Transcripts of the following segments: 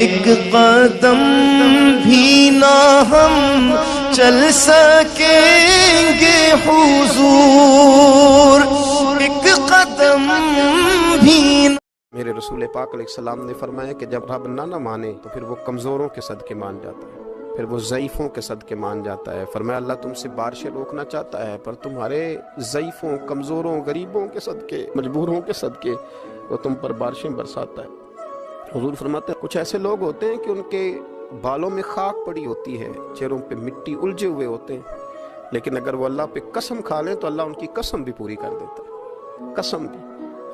ایک قدم بھی نہ ہم چل سکیں گے حضور، ایک قدم بھی نہ۔ میرے رسول پاک علیہ السلام نے فرمایا کہ جب رب نہ مانے تو پھر وہ کمزوروں کے صدقے مان جاتا ہے، پھر وہ ضعیفوں کے صدقے مان جاتا ہے۔ فرمایا اللہ تم سے بارشیں روکنا چاہتا ہے، پر تمہارے ضعیفوں، کمزوروں، غریبوں کے صدقے، مجبوروں کے صدقے وہ تم پر بارشیں برساتا ہے۔ حضور فرماتے ہیں کچھ ایسے لوگ ہوتے ہیں کہ ان کے بالوں میں خاک پڑی ہوتی ہے، چہروں پہ مٹی الجھے ہوئے ہوتے ہیں، لیکن اگر وہ اللہ پہ قسم کھا لیں تو اللہ ان کی قسم بھی پوری کر دیتا ہے، قسم بھی۔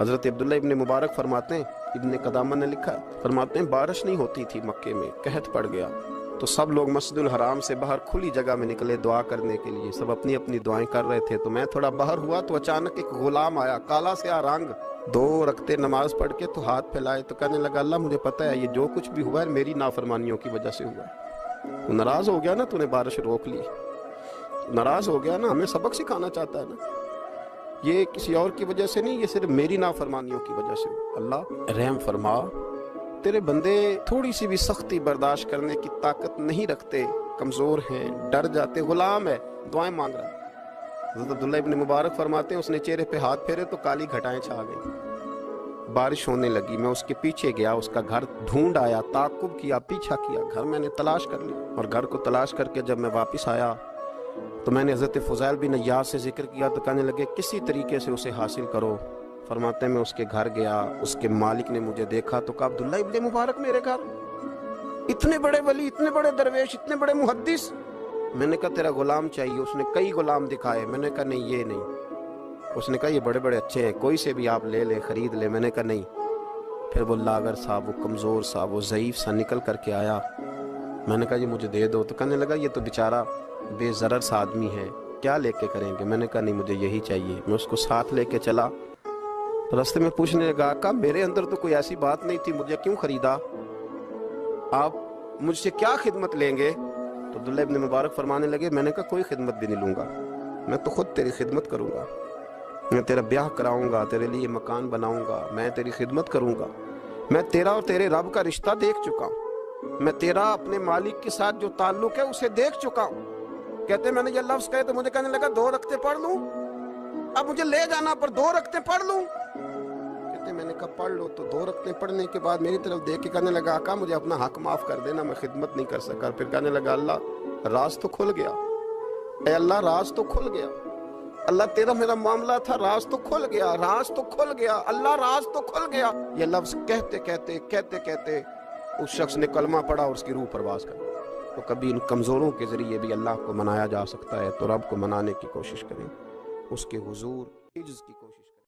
حضرت عبداللہ ابن مبارک فرماتے ہیں، ابن قدامہ نے لکھا، فرماتے ہیں بارش نہیں ہوتی تھی مکے میں، قحط پڑ گیا تو سب لوگ مسجد الحرام سے باہر کھلی جگہ میں نکلے دعا کرنے کے لیے، سب اپنی اپنی دعائیں کر رہے تھے، تو میں تھوڑا باہر ہوا تو اچانک ایک غلام آیا، کالا سیاہ رنگ، 2 رکعتیں نماز پڑھ کے تو ہاتھ پھیلائے تو کہنے لگا اللہ مجھے پتہ ہے یہ جو کچھ بھی ہوا ہے میری نافرمانیوں کی وجہ سے ہوا ہے۔ تو ناراض ہو گیا نا، تو نے بارش روک لی، ناراض ہو گیا نا، ہمیں سبق سکھانا چاہتا ہے نا، یہ کسی اور کی وجہ سے نہیں، یہ صرف میری نافرمانیوں کی وجہ سے ہوا۔ اللہ رحم فرما، تیرے بندے تھوڑی سی بھی سختی برداشت کرنے کی طاقت نہیں رکھتے، کمزور ہیں، ڈر جاتے، غلام ہے، دعائیں مانگ رہا ہے۔ حضرت عبداللہ ابن مبارک فرماتے ہیں اس نے چہرے پہ ہاتھ پھیرے تو کالی گھٹائیں چھا گئی، بارش ہونے لگی، میں اس کے پیچھے گیا، اس کا گھر ڈھونڈ آیا، تعاقب کیا، پیچھا کیا، گھر میں نے تلاش کر لی، اور گھر کو تلاش کر کے جب میں واپس آیا تو میں نے حضرت فضیل بن عیاض سے ذکر کیا تو کہنے لگے کسی طریقے سے اسے حاصل کرو۔ فرماتے ہیں میں اس کے گھر گیا، اس کے مالک نے مجھے دیکھا تو کہا عبداللہ ابن مبارک میرے گھر، اتنے بڑے ولی، اتنے بڑے درویش، اتنے بڑے محدث۔ میں نے کہا تیرا غلام چاہیے، اس نے کئی غلام دکھائے، میں نے کہا نہیں یہ نہیں، اس نے کہا یہ بڑے بڑے اچھے ہیں، کوئی سے بھی آپ لے لیں، خرید لیں، میں نے کہا نہیں۔ پھر وہ لاغر صاحب، وہ کمزور صاحب، وہ ضعیف سا نکل کر کے آیا، میں نے کہا یہ مجھے دے دو، تو کہنے لگا یہ تو بیچارہ بے ضرر سا آدمی ہے، کیا لے کے کریں گے؟ میں نے کہا نہیں مجھے یہی چاہیے۔ میں اس کو ساتھ لے کے چلا، راستے میں پوچھنے لگا کہ میرے اندر تو کوئی ایسی بات نہیں تھی، مجھے کیوں خریدا؟ آپ مجھ سے کیا خدمت لیں گے؟ تو عبداللہ ابن مبارک فرمانے لگے میں نے کہا کوئی خدمت بھی نہیں لوں گا، میں تو خود تیری خدمت کروں گا، میں تیرا بیاہ کراؤں گا، تیرے لیے مکان بناؤں گا، میں تیری خدمت کروں گا، میں تیرا اور تیرے رب کا رشتہ دیکھ چکا ہوں، میں تیرا اپنے مالک کے ساتھ جو تعلق ہے اسے دیکھ چکا ہوں۔ کہتے میں نے یہ لفظ کہے تو مجھے کہنے لگا 2 رکعتیں پڑھ لوں، اب مجھے لے جانا پر 2 رکعتیں پڑھ لوں؟ کہتے میں نے کہا پڑھ لو، تو 2 رکعتیں پڑھنے کے بعد میری طرف دیکھ کے کہنے لگا آقا مجھے اپنا حق معاف کر دینا، میں خدمت نہیں کر سکا۔ پھر کہنے لگا اللہ راز تو کھل گیا، اے اللہ راز تو کھل گیا، اللہ تیرا میرا معاملہ تھا، راز تو کھل گیا، راز تو کھل گیا، اللہ راز تو کھل گیا۔ یہ لفظ کہتے کہتے اس شخص نے کلمہ پڑھا اور اس کی روح پرواز کر گئی۔ تو کبھی ان کمزوروں کے ذریعے بھی اللہ کو منایا جا سکتا ہے، تو رب کو منانے کی کوشش کریں، اس کے حضور عجز کی کوشش